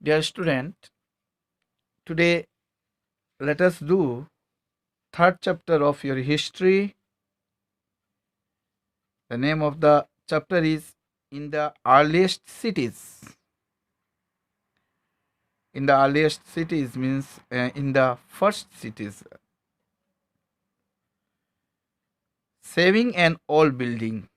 Dear student, today let us do third chapter of your history. The name of the chapter is In the Earliest Cities. In the earliest cities means in the first cities. Saving an old building.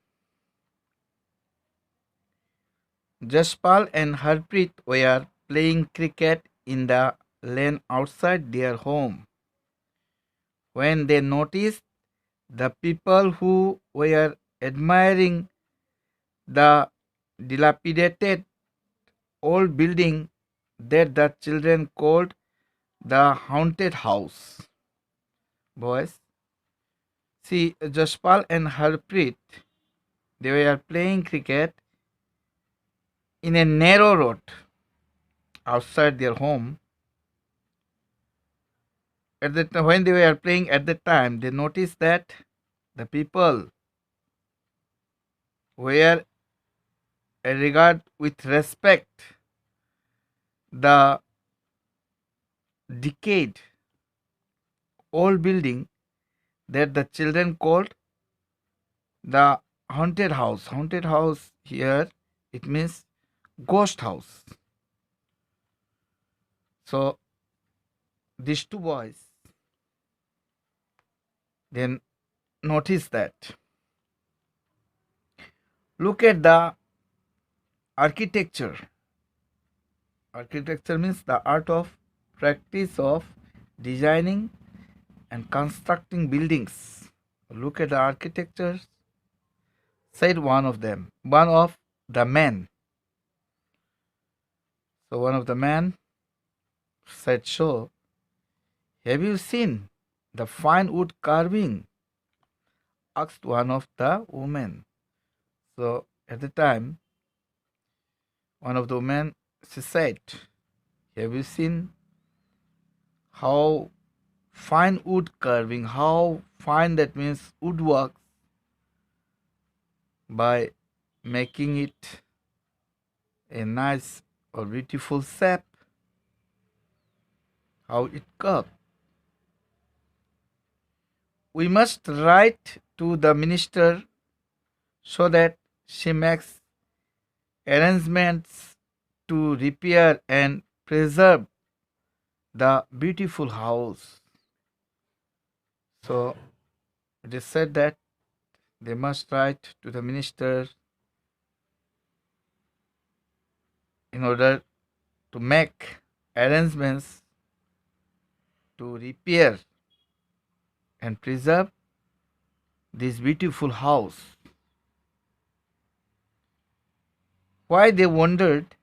Jaspal and Harpreet were playing cricket in the lane outside their home when they noticed the people who were admiring the dilapidated old building that the children called the haunted house. Boys, see, Jaspal and Harpreet, they were playing cricket in a narrow road outside their home. When they were playing at the time, they noticed that the people were regard with respect the decayed old building that the children called the haunted house. Haunted house here, it means ghost house. So these two boys then notice that. Look at the architecture. Architecture means the art of practice of designing and constructing buildings. Look at the architecture, said one of them, one of the men. So one of the men said, so, have you seen the fine wood carving? Asked one of the women. So at the time, one of the women, she said, have you seen how fine wood carving, how fine that means woodwork by making it a nice or beautiful shape, how it curves. We must write to the minister so that she makes arrangements to repair and preserve the beautiful house. So it is said that they must write to the minister in order to make arrangements to repair and preserve this beautiful house. Why, they wondered,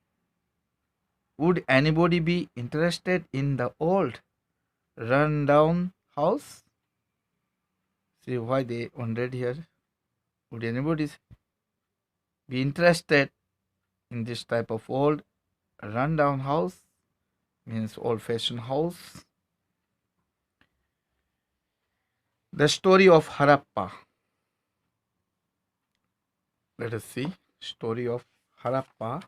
would anybody be interested in the old run down house? See why they wondered here. Would anybody be interested in this type of old run down house? Means old fashioned house. The story of Harappa. Let us see. Story of Harappa.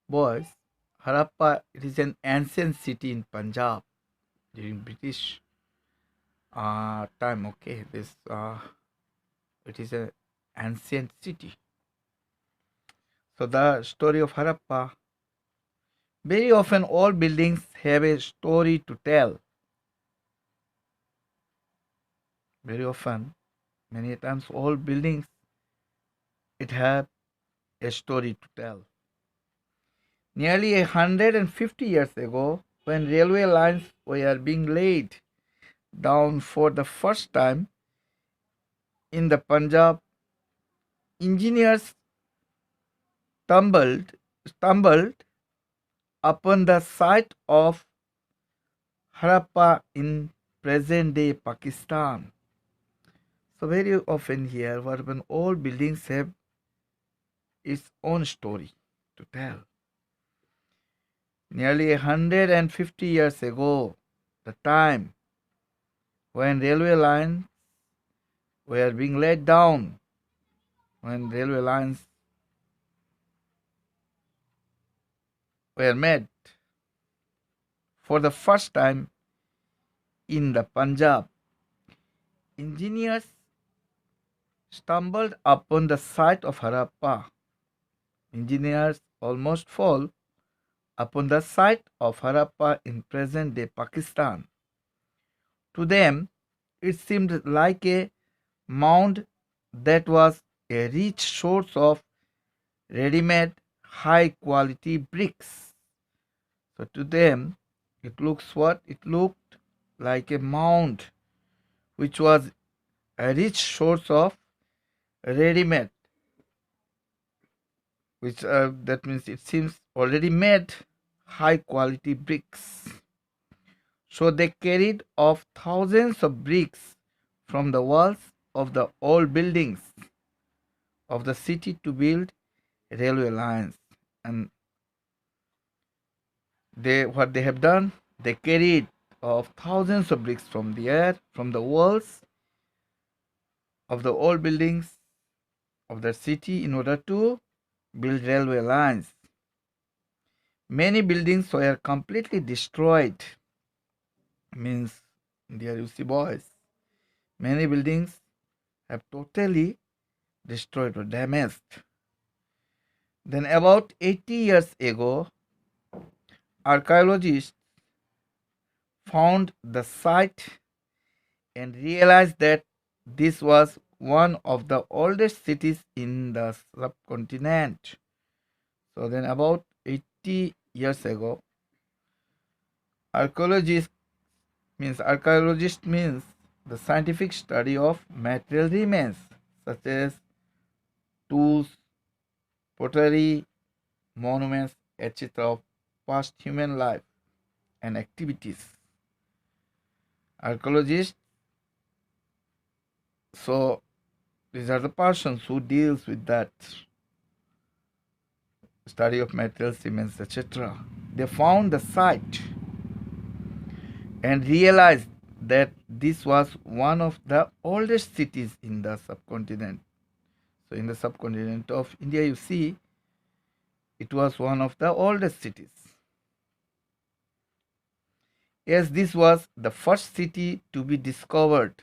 Boys, Harappa, it is an ancient city in Punjab during British time. Okay, this it is an ancient city. So the story of Harappa. Very often, all buildings have a story to tell. Very often, many times, all buildings it have a story to tell. Nearly 150 years ago, when railway lines were being laid down for the first time in the Punjab, engineers stumbled upon the site of Harappa in present-day Pakistan. So very often here, when all buildings have its own story to tell. Nearly 150 years ago, the time when railway lines were being laid down, when railway lines were made for the first time in the Punjab. Engineers stumbled upon the site of Harappa. Engineers almost fall upon the site of Harappa in present day Pakistan. To them, it seemed like a mound that was a rich source of ready made high quality bricks. So to them, it looks what? It looked like a mound which was a rich source of ready made, which that means it seems already made high quality bricks. So they carried off thousands of bricks from the walls of the old buildings of the city to build railway lines. And what they have done, they carried off thousands of bricks from the air, from the walls of the old buildings of the city in order to build railway lines. Many buildings were completely destroyed. Means, there you see, boys, many buildings have totally destroyed or damaged. Then, about 80 years ago, archaeologists found the site and realized that this was one of the oldest cities in the subcontinent. So, then, about 80 years ago, archaeologists archaeologist means the scientific study of material remains such as tools, pottery, monuments, etc. of past human life and activities. Archaeologists, so these are the persons who deals with that study of materials, remains, etc. They found the site and realized that this was one of the oldest cities in the subcontinent. So in the subcontinent of India, you see, it was one of the oldest cities. As this was the first city to be discovered,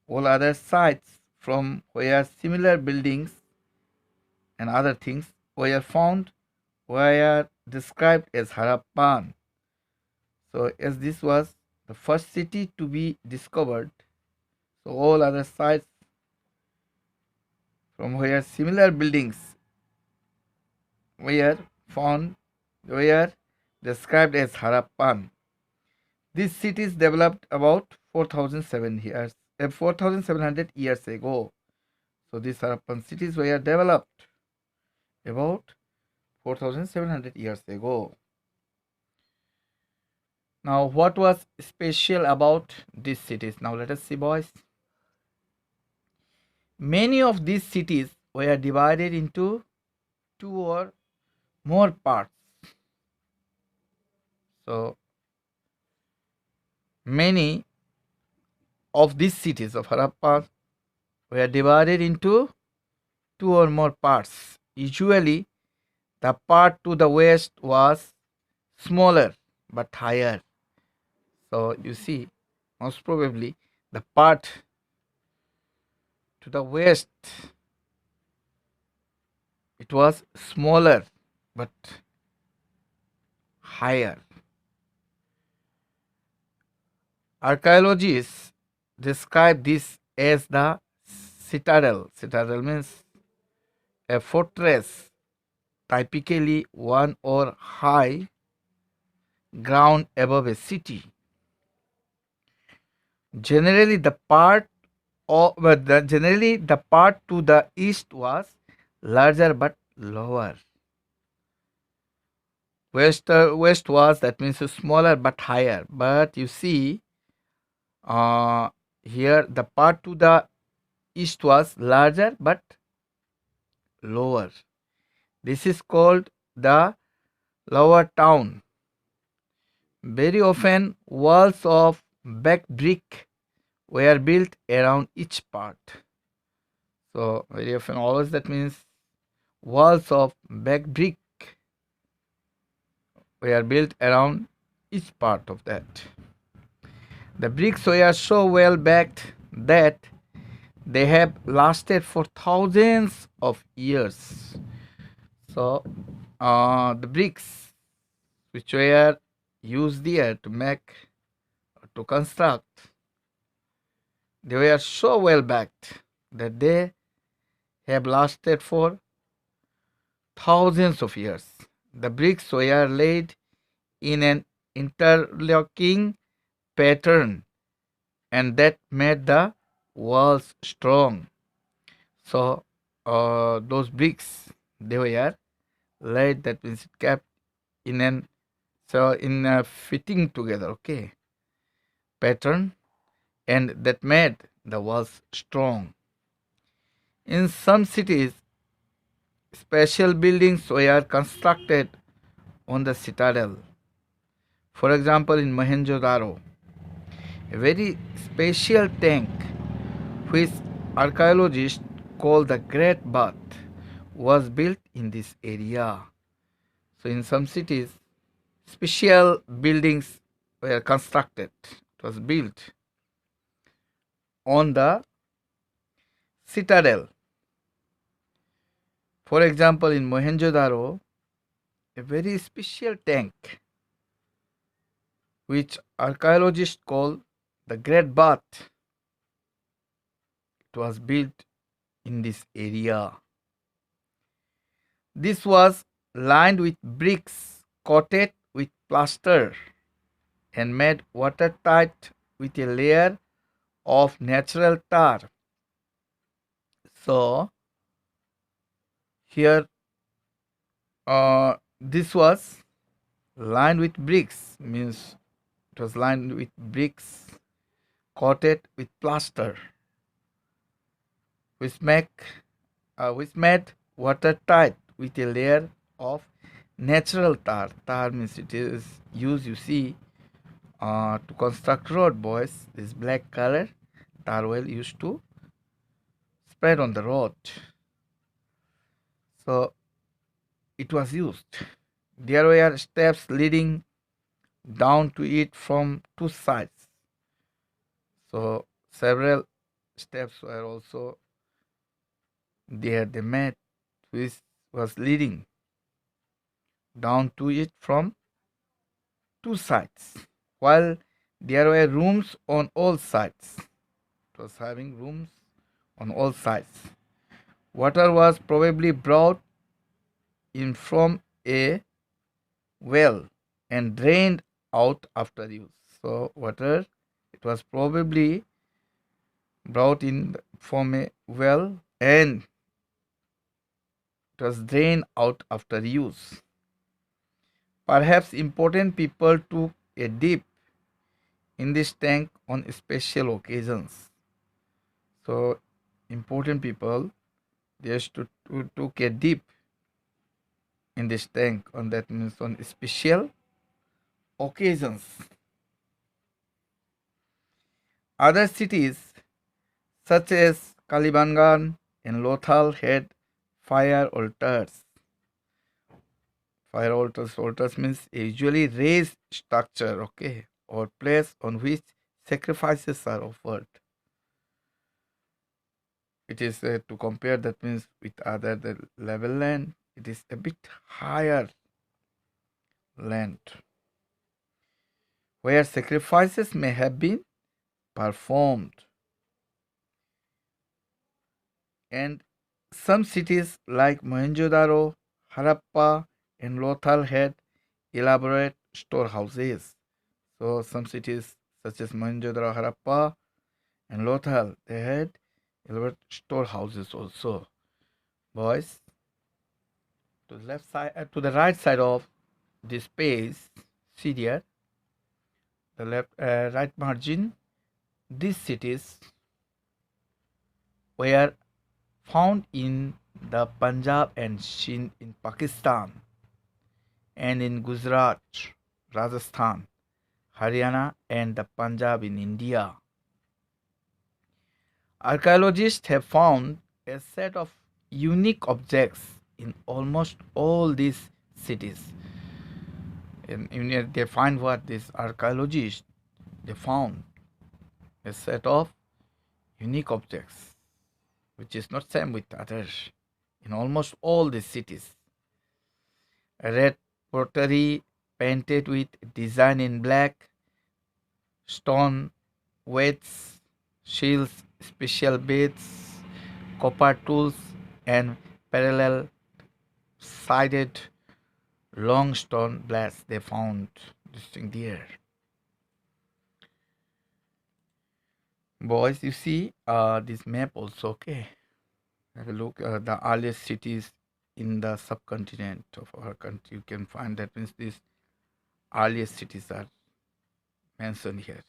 all other sites from where similar buildings and other things were found were described as Harappan. So as this was the first city to be discovered, so all other sites from where similar buildings were found were described as Harappan. These cities developed about 4,700 years ago. So these Harappan cities were developed about 4,700 years ago. Now, what was special about these cities? Now, let us see, boys. Many of these cities were divided into two or more parts. So, many of these cities of Harappa were divided into two or more parts. Usually, the part to the west was smaller but higher. So, you see, most probably the part to the west, it was smaller but higher. Archaeologists describe this as the citadel. Citadel means a fortress, typically one or high ground above a city. Generally, the part to the east was larger but lower. West was, that means, smaller but higher. But you see, uh, here the part to the east was larger but lower. This is called the lower town. Very often, walls of baked brick were built around each part. So, very often, always that means walls of baked brick were built around each part of that. The bricks were so well backed that they have lasted for thousands of years. So, the bricks which were used there to make to construct, they were so well backed that they have lasted for thousands of years. The bricks were laid in an interlocking pattern and that made the walls strong. So, those bricks they were laid, that means it kept in an so in a fitting together, okay, pattern, and that made the walls strong. In some cities, special buildings were constructed on the citadel. For example, in Mohenjo-daro, a very special tank which archaeologists call the Great Bath was built in this area. So in some cities, special buildings were constructed. It was built on the citadel. For example, in Mohenjo-daro, a very special tank which archaeologists call the Great Bath, it was built in this area. This was lined with bricks coated with plaster and made watertight with a layer of natural tar. So here this was lined with bricks, means it was lined with bricks coated with plaster, which made watertight with a layer of natural tar. Tar means it is used, you see, to construct road, boys. This black color tar well used to spread on the road. So it was used. There were steps leading down to it from two sides. So several steps were also there. The mat which was leading down to it from two sides, while there were rooms on all sides. It was having rooms on all sides. Water was probably brought in from a well and drained out after use. So water, it was probably brought in from a well and it was drained out after use. Perhaps important people took a dip in this tank on special occasions. So important people, they used to took a dip in this tank, on that means on special occasions. Other cities such as Kalibangan and Lothal had fire altars. Fire altars means a usually raised structure, okay, or place on which sacrifices are offered. It is to compare, that means with other the level land, it is a bit higher land where sacrifices may have been performed. And some cities like Mohenjo-daro, Harappa, and Lothal had elaborate storehouses. So some cities such as Mohenjo-daro, Harappa, and Lothal, they had elaborate storehouses also. Boys, to the left side, to the right side of this page, see there, the right margin, these cities were found in the Punjab and Sindh in Pakistan, and in Gujarat, Rajasthan, Haryana, and the Punjab in India. Archaeologists have found a set of unique objects in almost all these cities. And they find what these archaeologists they found a set of unique objects which is not same with others in almost all these cities. Red pottery painted with design in black, stone weights, shields, special bits, copper tools, and parallel sided long stone blades they found this thing there. Boys, you see this map also, okay? Have a look at the earliest cities in the subcontinent of our country. You can find that means these earliest cities are mentioned here.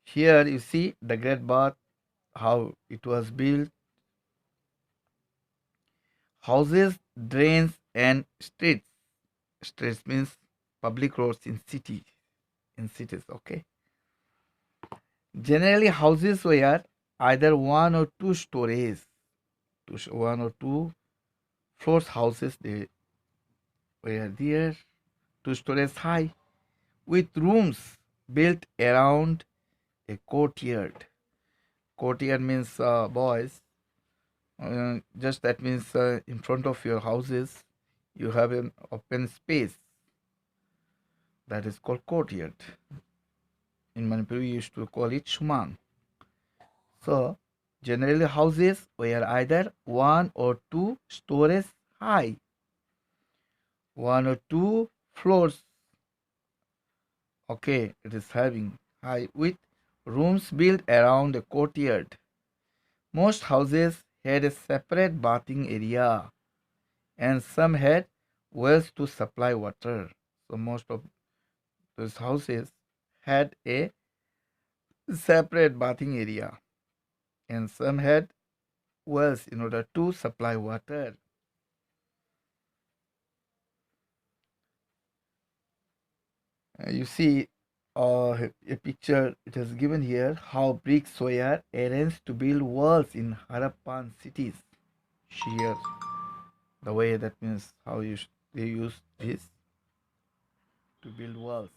Here you see the Great Bath, how it was built, houses, drains, and streets. Streets means public roads in cities, okay? Generally, houses were either one or two stories, one or two floors houses they were there, two stories high, with rooms built around a courtyard. Courtyard means boys. Just that means in front of your houses you have an open space that is called courtyard. In Manipur we used to call it shumang. So generally houses were either one or two stories high, one or two floors. Okay, it is having high with rooms built around a courtyard. Most houses had a separate bathing area and some had wells to supply water. So most of those houses had a separate bathing area and some had wells in order to supply water. You see a picture it is given here how bricks were arranged to build walls in Harappan cities. Here, the way that means how they use this to build walls.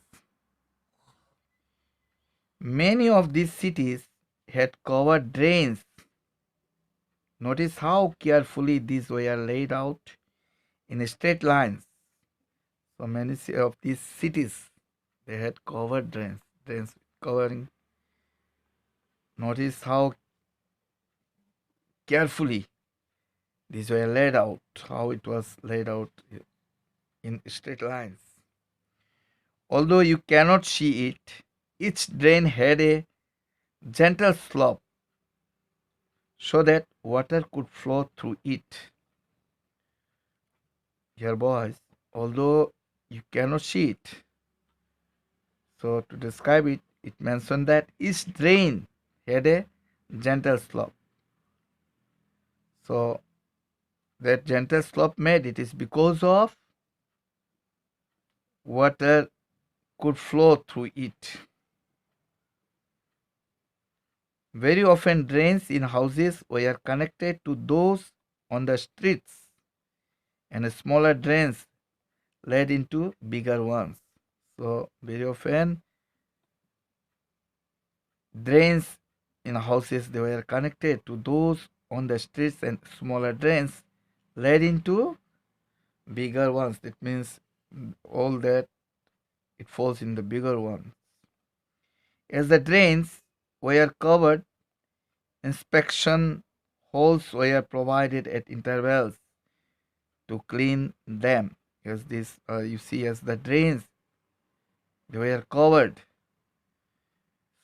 Many of these cities had covered drains. Notice how carefully these were laid out in straight lines. So many of these cities they had covered drains covering. Notice how carefully these were laid out, how it was laid out in straight lines. Although you cannot see it, each drain had a gentle slope so that water could flow through it. Here, boys, although you cannot see it, so to describe it, it mentioned that each drain had a gentle slope. So that gentle slope made it is because of water could flow through it. Very often drains in houses were connected to those on the streets and smaller drains led into bigger ones. So very often drains in houses they were connected to those on the streets and smaller drains led into bigger ones. That means all that it falls in the bigger one. As the drains were covered, inspection holes were provided at intervals to clean them. As this you see as the drains they were covered.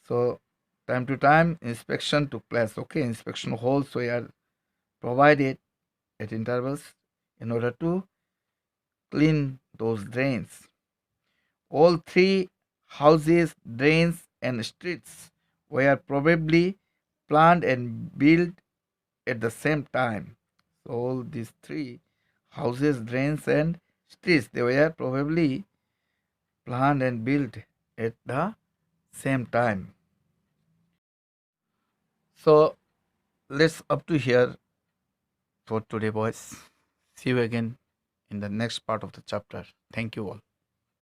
So time to time inspection took place. Okay, inspection holes were provided at intervals in order to clean those drains. All three houses, drains, and streets were probably planned and built at the same time. So all these three houses, drains, and streets they were probably planned and built at the same time. So let's up to here for today, boys. See you again in the next part of the chapter. Thank you all.